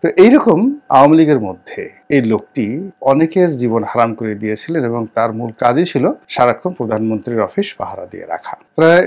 তো এইরকম আওয়ামী লীগের মধ্যে এই লোকটি অনেকের জীবন হারাম করে দিয়েছিলেন এবং তার মূল কাজই ছিল সারাক্ষণ প্রধানমন্ত্রীর অফিস পাহারা দিয়ে রাখা। প্রায়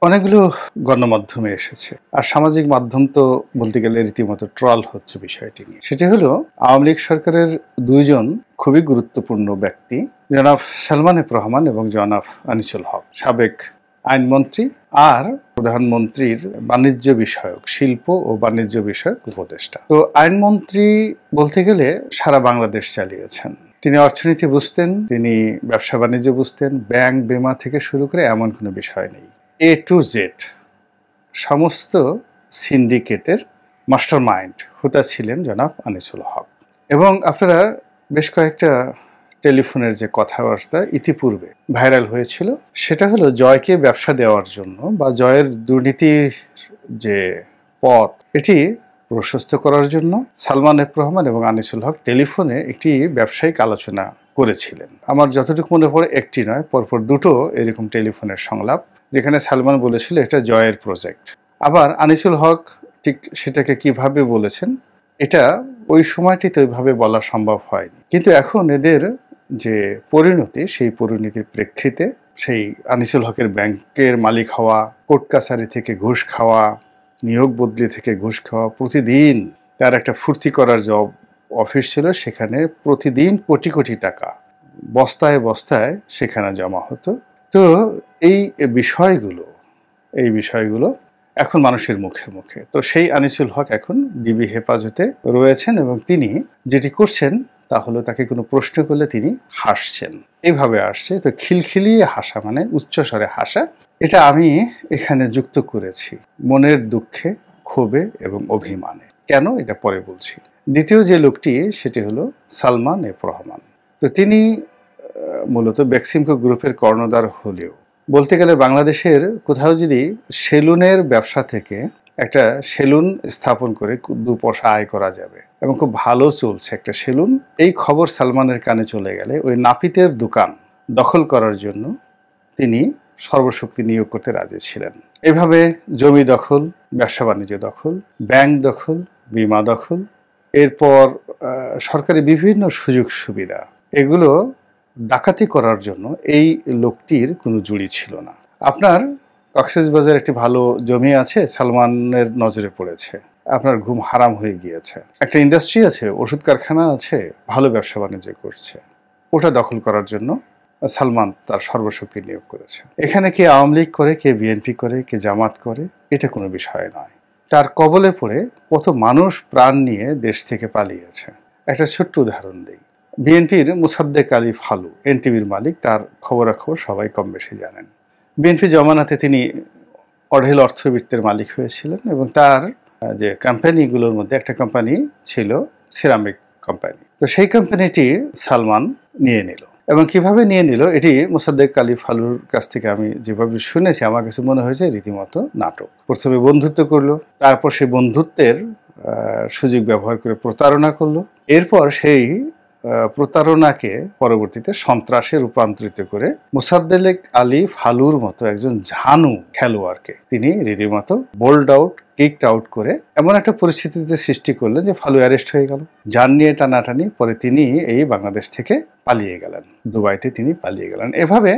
অনেকগুলো গণমাধ্যমে এসেছে, আর সামাজিক মাধ্যম তো বলতে গেলে রীতিমতো ট্রল হচ্ছে বিষয়টি নিয়ে। সেটি হলো আওয়ামী লীগ সরকারের দুইজন খুবই গুরুত্বপূর্ণ ব্যক্তি, জনাব সালমান এফ রহমান এবং জনাব আনিসুল হক, সাবেক আইনমন্ত্রী আর প্রধানমন্ত্রীর বাণিজ্য বিষয়ক, শিল্প ও বাণিজ্য বিষয়ক উপদেষ্টা। তো আইনমন্ত্রী বলতে গেলে সারা বাংলাদেশ চালিয়েছেন। তিনি অর্থনীতি বুঝতেন, তিনি ব্যবসা বাণিজ্য বুঝতেন, ব্যাংক বিমা থেকে শুরু করে এমন কোনো বিষয় নেই, A to Z সমস্ত সিন্ডিকেটের মাস্টার মাইন্ড হুতা ছিলেন জনাব আনিসুল হক। এবং আপনারা বেশ কয়েকটা টেলিফোনের যে কথাবার্তা ইতিপূর্বে ভাইরাল হয়েছিল, সেটা হলো জয়কে ব্যবসা দেওয়ার জন্য বা জয়ের দুর্নীতির যে পথ এটি প্রশস্ত করার জন্য সালমান এফ রহমান এবং আনিসুল হক টেলিফোনে একটি ব্যবসায়িক আলোচনা করেছিলেন। আমার যতটুকু মনে পড়ে একটি নয়, পরপর দুটো এরকম টেলিফোনের সংলাপ, যেখানে সালমান বলেছিল এটা জয়ের প্রজেক্ট। আবার আনিসুল হক ঠিক সেটাকে কিভাবে বলেছেন এটা ওই সময়টিতে ওইভাবে বলা সম্ভব হয়নি, কিন্তু এখন এদের যে পরিণতি, সেই পরিণতির প্রেক্ষিতে সেই আনিসুল হকের ব্যাংকের মালিক হওয়া, কোর্ট কাছারি থেকে ঘুষ খাওয়া, নিয়োগ বদলি থেকে ঘুষ খাওয়া, প্রতিদিন তার একটা ফুর্তি করার যে অফিস ছিল সেখানে প্রতিদিন কোটি কোটি টাকা বস্তায় বস্তায় সেখানে জমা হতো। তো এই বিষয়গুলো এখন মানুষের মুখে মুখে। তো সেই আনিসুল হক এখন ডিবি হেফাজতে রয়েছেন এবং তিনি যেটি করছেন তা হলো তাকে কোনো প্রশ্ন করলে তিনি হাসছেন, এইভাবে আসছে। তো খিলখিলিয়ে হাসা মানে উচ্চস্বরে হাসা, এটা আমি এখানে যুক্ত করেছি মনের দুঃখে, ক্ষোভে এবং অভিমানে। কেন এটা পরে বলছি। দ্বিতীয় যে লোকটি সেটি হলো সালমান এফ রহমান। তো তিনি মূলত বেক্সিমকো গ্রুপের কর্ণধার হলেও বলতে গেলে বাংলাদেশের কোথাও যদি সেলুনের ব্যবসা থেকে একটা সেলুন স্থাপন করে দু পয়সা আয় করা যাবে এবং খুব ভালো চলছে একটা সেলুন, এই খবর সালমানের কানে চলে গেলে ওই নাপিতের দোকান দখল করার জন্য তিনি সর্বশক্তি নিয়োগ করতে রাজি ছিলেন। এভাবে জমি দখল, ব্যবসা বাণিজ্য দখল, ব্যাংক দখল, বিমা দখল, এরপর সরকারি বিভিন্ন সুযোগ সুবিধা, এগুলো ডাকাতি করার জন্য এই লোকটির কোনো জুড়ি ছিল না। আপনার কক্সবাজার একটি ভালো জমি আছে, সালমানের নজরে পড়েছে, আপনার ঘুম হারাম হয়ে গিয়েছে। একটা ইন্ডাস্ট্রি আছে, ওষুধ কারখানা আছে, ভালো ব্যবসা বাণিজ্য করছে, ওটা দখল করার জন্য সালমান তার সর্বশক্তি নিয়োগ করেছে। এখানে কে আওয়ামী লীগ করে, কে বিএনপি করে, কে জামাত করে, এটা কোনো বিষয় নয়। তার কবলে পড়ে কত মানুষ প্রাণ নিয়ে দেশ থেকে পালিয়েছে। একটা ছোট্ট উদাহরণ দিই। বিএনপির মোসাদ্দেক আলী ফালু, এনটিভির মালিক, তার খবরাখবর সবাই কম বেশি জানেন। বিএনপি জমানাতে তিনি অঢেল অর্থবিত্তের মালিক হয়েছিলেন এবং তার যে কোম্পানিগুলোর মধ্যে একটা কোম্পানি ছিল সিরামিক কোম্পানি। তো সেই কোম্পানিটি সালমান নিয়ে নিল। এবং কিভাবে নিয়ে নিল এটি মোসাদ্দেক আলী ফালুর কাছ থেকে আমি যেভাবে শুনেছি, আমার কাছে মনে হয়েছে রীতিমতো নাটক। প্রথমে বন্ধুত্ব করলো, তারপর সেই বন্ধুত্বের সুযোগ ব্যবহার করে প্রতারণা করলো, এরপর সেই প্রতারণাকে পরবর্তীতে সন্ত্রাসে রূপান্তরিত করে মোসাদ্দেক আলী ফালুর মতো একজন ঝানু খেলোয়াড়কে তিনি রীতিমতো বোল্ড আউট, কিকড আউট করে এমন একটা পরিস্থিতিতে সৃষ্টি করলেন যে ফালু অ্যারেস্ট হয়ে গেল। যান নিয়ে টানাটানি, পরে তিনি এই বাংলাদেশ থেকে পালিয়ে গেলেন, দুবাইতে তিনি পালিয়ে গেলেন। এভাবে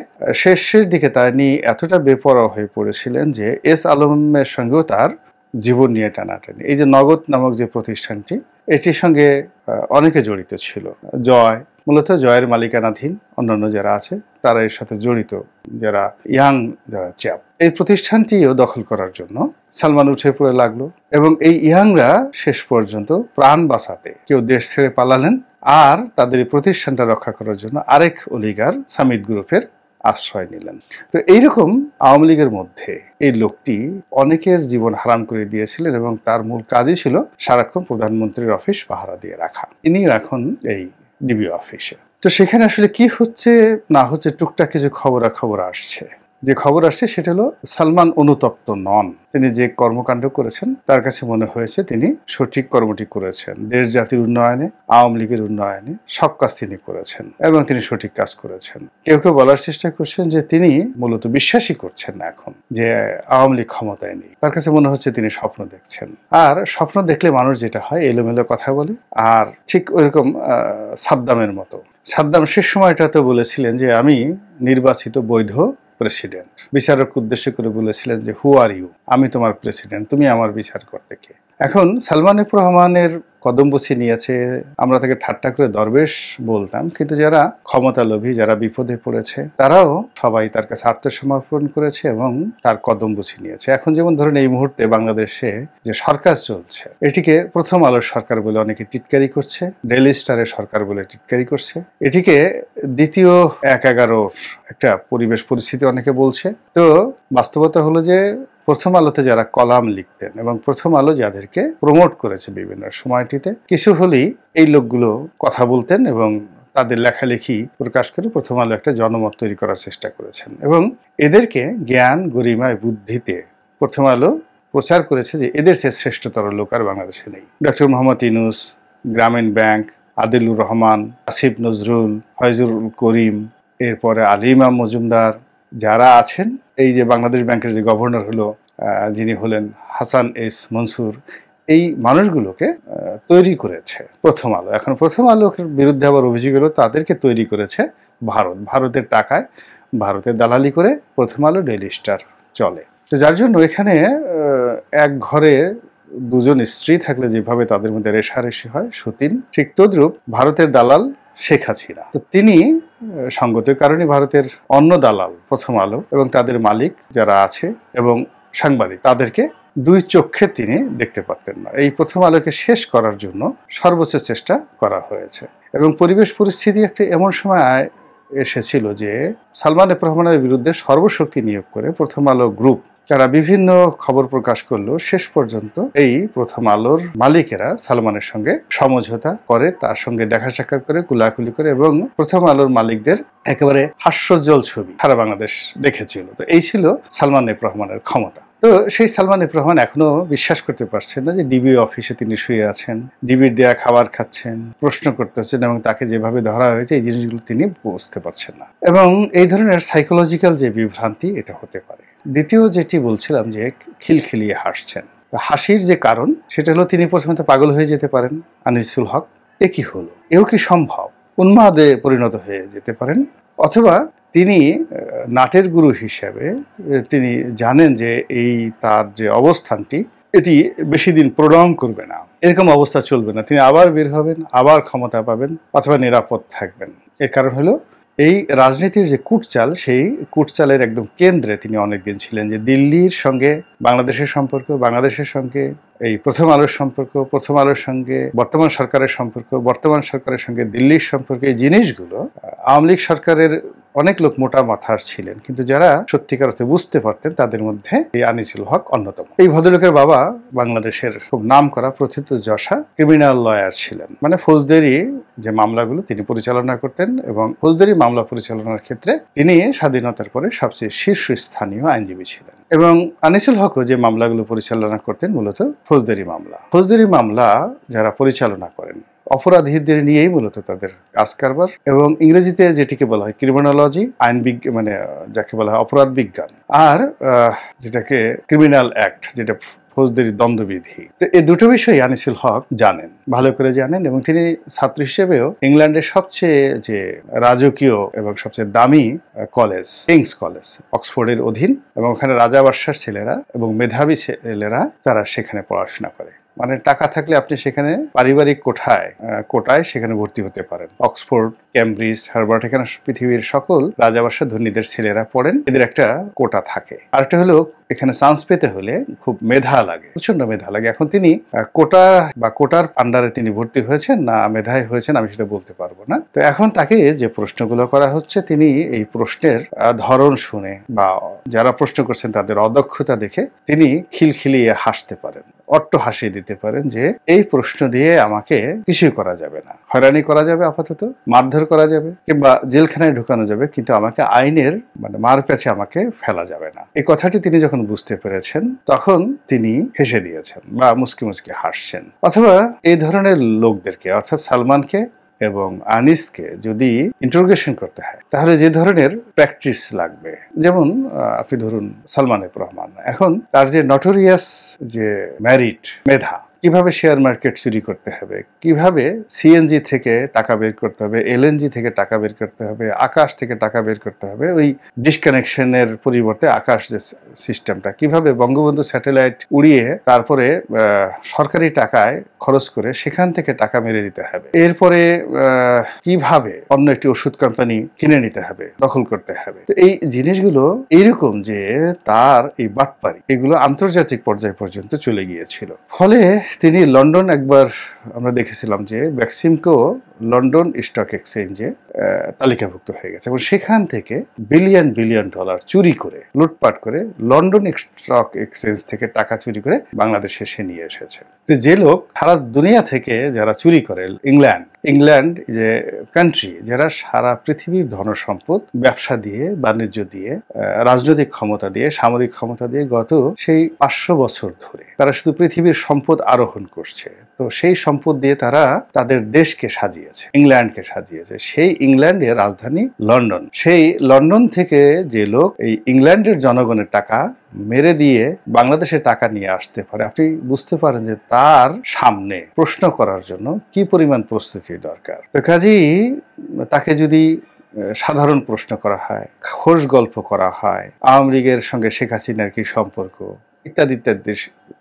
শেষের দিকে তিনি এতটা বেপরোয়া হয়ে পড়েছিলেন যে এস আলমের সঙ্গেও তার জীবন নিয়ে টানাটানি। এই যে নগদ নামক যে প্রতিষ্ঠানটি, এটির সঙ্গে অনেকে জড়িত ছিল। জয়, মূলত জয়ের মালিকানাধীন, অন্যান্য যারা আছে তারা এর সাথে জড়িত, যারা ইয়াং যারা চ্যাপ। এই প্রতিষ্ঠানটিও দখল করার জন্য সালমান উঠে পড়ে লাগলো এবং এই ইয়াংরা শেষ পর্যন্ত প্রাণ বাঁচাতে কেউ দেশ ছেড়ে পালালেন, আর তাদের এই প্রতিষ্ঠানটা রক্ষা করার জন্য আরেক অলিগার সামিট গ্রুপের আশ্রয় নিলেন। তো এইরকম আওয়ামী লীগের মধ্যে এই লোকটি অনেকের জীবন হারাম করে দিয়েছিলেন এবং তার মূল কাজই ছিল সারাক্ষণ প্রধানমন্ত্রীর অফিস পাহারা দিয়ে রাখা। ইনিও এখন এই ডিবি অফিসে। তো সেখানে আসলে কি হচ্ছে না হচ্ছে টুকটাক কিছু খবরাখবর আসছে। যে খবর আসছে সেটা হলো সালমান অনুতপ্ত নন। তিনি যে কর্মকাণ্ড করেছেন তার কাছে মনে হয়েছে তিনি সঠিক কর্মটি করেছেন। দেশ জাতির উন্নয়নে, আওয়ামী লীগের উন্নয়নে সব কাজ তিনি করেছেন এবং তিনি সঠিক কাজ করেছেন। কেউ কেউ বলার চেষ্টা করছেন যে তিনি মূলত বিশ্বাসই করছেন না এখন যে আওয়ামী লীগ ক্ষমতায় নেই। তার কাছে মনে হচ্ছে তিনি স্বপ্ন দেখছেন। আর স্বপ্ন দেখলে মানুষ যেটা হয় এলোমেলো কথা বলে। আর ঠিক ওইরকম সাদ্দামের মতো, সাদ্দাম শেষ সময়টাতে বলেছিলেন যে আমি নির্বাচিত বৈধ প্রেসিডেন্ট। বিচারক উদ্দেশ্য করে বলেছিলেন যে হু আর ইউ, আমি তোমার প্রেসিডেন্ট, তুমি আমার বিচার করতে কে। এখন সালমান এফ রহমানের কদম বসিয়ে নিয়েছে, আমরা তাকে ঠাট্টা করে দরবেশ বলতাম, কিন্তু যারা ক্ষমতা লোভী, যারা বিপদে পড়েছে তারাও সবাই তার কাছে আত্মসমর্পণ করেছে এবং তার কদম বসিয়ে নিয়েছে। এখন যেমন ধরুন এই মুহূর্তে বাংলাদেশে যে সরকার চলছে এটিকে প্রথম আলোর সরকার বলে অনেকে টিটকারি করছে, ডেইলি স্টারের সরকার বলে টিটকারি করছে, এটিকে দ্বিতীয় ১/১১ একটা পরিবেশ পরিস্থিতি অনেকে বলছে। তো বাস্তবতা হলো যে প্রথম আলোতে যারা কলাম লিখতেন এবং প্রথম আলো যাদেরকে প্রমোট করেছে বিভিন্ন সময়টিতে, কিছু হলেই এই লোকগুলো কথা বলতেন এবং তাদের লেখালেখি প্রকাশ করে প্রথম আলো একটা জনমত তৈরি করার চেষ্টা করেছেন এবং এদেরকে জ্ঞান গরিমায় বুদ্ধিতে প্রথম আলো প্রচার করেছে যে এদের সে শ্রেষ্ঠতর লোক আর বাংলাদেশে নেই। ডক্টর মোহাম্মদ ইউনূস, গ্রামীণ ব্যাংক, আদিলুর রহমান, আসিফ নজরুল, ফয়জুল করিম, এরপরে আলী ইমাম মজুমদার যারা আছেন, এই যে বাংলাদেশ ব্যাংকের যে গভর্নর হলো যিনি হলেন হাসান এস মনসুর, এই মানুষগুলোকে তৈরি করেছে প্রথম আলো। এখন প্রথম আলোর বিরুদ্ধে আবার অভিযোগ হলো তাদেরকে তৈরি করেছে ভারত, ভারতের টাকায়, ভারতের দালালি করে প্রথম আলো ডেইলি স্টার চলে। তো যার জন্য এখানে এক ঘরে দুজন স্ত্রী থাকলে যেভাবে তাদের মধ্যে রেষারেষি হয় সতীন, ঠিক তদ্রূপ ভারতের দালাল শেখ হাসিনা। তো তিনি সঙ্গত কারণে ভারতের অন্য দালাল প্রথম আলো এবং তাদের মালিক যারা আছে এবং সাংবাদিক তাদেরকে দুই চোখে তিনি দেখতে পারতেন না। এই প্রথম আলোকে শেষ করার জন্য সর্বোচ্চ চেষ্টা করা হয়েছে এবং পরিবেশ পরিস্থিতি একটা এমন সময় এসেছিল যে সালমান এফ রহমানের বিরুদ্ধে সর্বশক্তি নিয়োগ করে প্রথম আলো গ্রুপ তারা বিভিন্ন খবর প্রকাশ করলো, শেষ পর্যন্ত এই প্রথম আলোর মালিকেরা সালমানের সঙ্গে সমঝোতা করে, তার সঙ্গে দেখা সাক্ষাৎ করে, কুলাকুলি করে এবং প্রথম আলোর মালিকদের একেবারে হাস্যজ্জ্বল ছবি সারা বাংলাদেশ দেখেছিল। তো এই ছিল সালমান এফ রহমানের ক্ষমতা। তো সেই সালমান এফ রহমান এখনো বিশ্বাস করতে পারছেন না যে ডিবি অফিসে তিনি শুয়ে আছেন, ডিবির দেয়া খাবার খাচ্ছেন, প্রশ্ন করতেছেন এবং তাকে যেভাবে ধরা হয়েছে এই জিনিসগুলো তিনি বুঝতে পারছেন না এবং এই ধরনের সাইকোলজিক্যাল যে বিভ্রান্তি এটা হতে পারে। দ্বিতীয় যেটি বলছিলাম যে খিলখিলিয়ে হাসছেন, হাসির যে কারণ সেটা হলো তিনি প্রথমে তো পাগল হয়ে যেতে পারেন, আনিসুল হক এ কি হলো, এও কি সম্ভব, উন্মাদে পরিণত হয়ে যেতে পারেন, অথবা তিনি নাটের গুরু হিসেবে তিনি জানেন যে এই তার যে অবস্থানটি এটি বেশি দিন প্রলং করবে না, এরকম অবস্থা চলবে না, তিনি আবার বের হবেন, আবার ক্ষমতা পাবেন অথবা নিরাপদ থাকবেন। এর কারণ হলো এই রাজনীতির যে কূটচাল, সেই কূটচালের একদম কেন্দ্রে তিনি অনেকদিন ছিলেন। যে দিল্লির সঙ্গে বাংলাদেশের সম্পর্ক, বাংলাদেশের সঙ্গে এই প্রথম আলোর সম্পর্ক, প্রথম আলোর সঙ্গে বর্তমান সরকারের সম্পর্ক, বর্তমান সরকারের সঙ্গে দিল্লির সম্পর্ক, এই জিনিসগুলো আওয়ামী লীগ সরকারের অনেক লোক মোটা মাথার ছিলেন, কিন্তু যারা সত্যিকার অর্থে বুঝতে পারতেন তাদের মধ্যে এই আনিসুল হক অন্যতম। এই ভদ্রলোকের বাবা বাংলাদেশের খুব নাম করা প্রথিতযশা ক্রিমিনাল লয়ার ছিলেন, মানে ফৌজদারি যে মামলাগুলো তিনি পরিচালনা করতেন এবং ফৌজদারি মামলা পরিচালনার ক্ষেত্রে তিনি স্বাধীনতার পরে সবচেয়ে শীর্ষস্থানীয় আইনজীবী ছিলেন। এবং আনিসুল হকও যে মামলাগুলো পরিচালনা করতেন মূলত ফৌজদারি মামলা। ফৌজদারি মামলা যারা পরিচালনা করেন অপরাধীদের নিয়েই মূলত তাদের কাজ কারবার এবং ইংরেজিতে যেটিকে বলা হয় ক্রিমিনোলজি, আইন বিজ্ঞান, মানে যাকে বলা হয় অপরাধ বিজ্ঞান, আর যেটাকে ক্রিমিনাল অ্যাক্ট, যেটা ফৌজদারি দ্বন্দ্ববিধি। তো এই দুটো বিষয় আনিসুল হক জানেন, ভালো করে জানেন এবং তিনি ছাত্র হিসেবেও ইংল্যান্ডের সবচেয়ে যে রাজকীয় এবং সবচেয়ে দামি কলেজ কিংস কলেজ অক্সফোর্ডের অধীন, এবং ওখানে রাজা বাদশার ছেলেরা এবং মেধাবী ছেলেরা তারা সেখানে পড়াশোনা করে। মানে টাকা থাকলে আপনি সেখানে পারিবারিক কোটায় সেখানে ভর্তি হতে পারেন। অক্সফোর্ড, ক্যামব্রিজ, হার্ভার্ড, এখানে পৃথিবীর সকল রাজাবাসা ধনীদের ছেলেরা পড়েন, এদের একটা কোটা থাকে। আরেকটা হলো এখানে চান্স পেতে হলে খুব মেধা লাগে, প্রচন্ড মেধা লাগে। এখন তিনি কোটা বা কোটার আন্ডারে তিনি ভর্তি হয়েছেন না মেধায় হয়েছেন আমি সেটা বলতে পারবো না। তো এখন তাকে যে প্রশ্নগুলো করা হচ্ছে তিনি এই প্রশ্নের ধরন শুনে বা যারা প্রশ্ন করছেন তাদের অদক্ষতা দেখে তিনি খিলখিলিয়ে হাসতে পারেন। অট্ট হাসিয়ে দিতে পারেন যে এই প্রশ্ন দিয়ে আমাকে কিছুই করা যাবে না, হয়রানি করা যাবে, আপাতত মারধর করা যাবে কিংবা জেলখানায় ঢুকানো যাবে, কিন্তু আমাকে আইনের মার প্যাচে আমাকে ফেলা যাবে না। এই কথাটি তিনি যখন বুঝতে পেরেছেন তখন তিনি হেসে দিয়েছেন বা মুচকি মুচকি হাসছেন। অথবা এই ধরনের লোকদেরকে অর্থাৎ সালমানকে এবং আনিসকে যদি ইন্টারোগেশন করতে হয় তাহলে যে ধরনের প্র্যাকটিস লাগবে, যেমন আপনি ধরুন সালমান এফ রহমান, এখন তার যে নটোরিয়াস যে ম্যারিট মেধা, কিভাবে শেয়ার মার্কেট চুরি করতে হবে, কিভাবে সিএনজি থেকে টাকা বের করতে হবে, এলএনজি থেকে টাকা বের করতে হবে, আকাশ থেকে টাকা বের করতে হবে, ওই ডিসকানেকশনের পরিবর্তে আকাশ যে সিস্টেমটা, কিভাবে বঙ্গবন্ধু স্যাটেলাইট উড়িয়ে তারপরে সরকারি টাকায় খরচ করে সেখান থেকে টাকা মেরে দিতে হবে, এরপরে কিভাবে অন্য একটি ওষুধ কোম্পানি কিনে নিতে হবে, দখল করতে হবে। তো এই জিনিসগুলো এইরকম যে তার এই বাটপারি এগুলো আন্তর্জাতিক পর্যায় পর্যন্ত চলে গিয়েছিল। ফলে তিনি লন্ডন, একবার আমরা দেখেছিলাম যে বেক্সিমকো লন্ডন স্টক এক্সচেঞ্জে তালিকাভুক্ত হয়ে গেছে এবং সেখান থেকে বিলিয়ন বিলিয়ন ডলার চুরি করে, লুটপাট করে লন্ডন স্টক এক্সচেঞ্জ থেকে টাকা চুরি করে বাংলাদেশে সে নিয়ে এসেছে। তো যে লোক সারা দুনিয়া থেকে যারা চুরি করে, ইংল্যান্ড যে কান্ট্রি যারা সারা পৃথিবীর ধনসম্পদ ব্যবসা দিয়ে, বাণিজ্য দিয়ে, রাজনৈতিক ক্ষমতা দিয়ে, সামরিক ক্ষমতা দিয়ে গত সেই 500 বছর ধরে তারা শুধু পৃথিবীর সম্পদ আরোহণ করছে। তো সেই সম্পদ দিয়ে তারা তাদের দেশকে সাজিয়েছে, ইংল্যান্ডকে সাজিয়েছে। সেই ইংল্যান্ডের রাজধানী লন্ডন, সেই লন্ডন থেকে যে লোক এই ইংল্যান্ডের জনগণের টাকা মেরে দিয়ে বাংলাদেশে টাকা নিয়ে আসতে পারে, আপনি বুঝতে পারেন যে তার সামনে প্রশ্ন করার জন্য কি পরিমাণ প্রস্তুতি দরকার। তো কাজেই তাকে যদি সাধারণ প্রশ্ন করা হয়, খোশ গল্প করা হয়, আওয়ামী লীগের সঙ্গে শেখ হাসিনার কি সম্পর্ক ইত্যাদি ইত্যাদি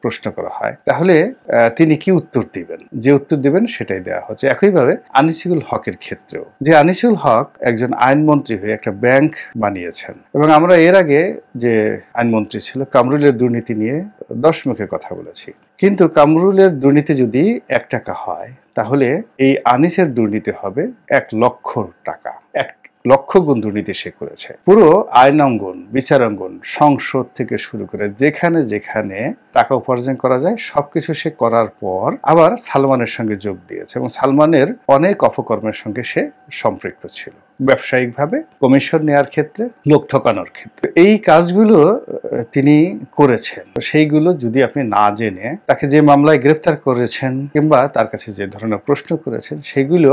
প্রশ্ন করা হয়, তাহলে তিনি কি উত্তর দিবেন? যে উত্তর দিবেন সেটাই দেওয়া হচ্ছে। একইভাবে আনিসুল হকের ক্ষেত্রেও, যে আনিসুল হক একজন আইনমন্ত্রী হয়ে একটা ব্যাংক বানিয়েছেন এবং আমরা এর আগে যে আইনমন্ত্রী ছিল কামরুলের দুর্নীতি নিয়ে 10 মুখে কথা বলেছি, কিন্তু কামরুলের দুর্নীতি যদি 1 টাকা হয় তাহলে এই আনিসের দুর্নীতি হবে 1 লক্ষ টাকা, 1 লক্ষ গুণ দুর্নীতি সে করেছে। পুরো আইনাঙ্গন, বিচারাঙ্গন, সংসদ থেকে শুরু করে যেখানে যেখানে টাকা উপার্জন করা যায় সবকিছু সে করার পর আবার সালমানের সঙ্গে যোগ দিয়েছে এবং সালমানের অনেক অপকর্মের সঙ্গে সে সম্পৃক্ত ছিল, ব্যবসায়িকভাবে কমিশন নেওয়ার ক্ষেত্রে, লোক ঠকানোর ক্ষেত্রে। এই কাজগুলো তিনি করেছেন। সেইগুলো যদি আপনি না জেনে তাকে যে মামলায় গ্রেফতার করেছেন কিংবা তার কাছে যে ধরনের প্রশ্ন করেছেন সেগুলো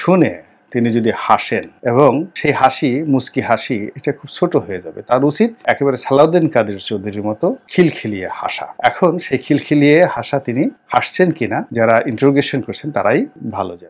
শুনে তিনি যদি হাসেন এবং সেই হাসি, মুস্কি হাসি, এটা খুব ছোট হয়ে যাবে। তার উচিত একেবারে সালাউদ্দিন কাদের চৌধুরীর মতো খিলখিলিয়ে হাসা। এখন সেই খিলখিলিয়ে হাসা তিনি হাসছেন কিনা যারা ইন্টারোগেশন করছেন তারাই ভালো জানেন।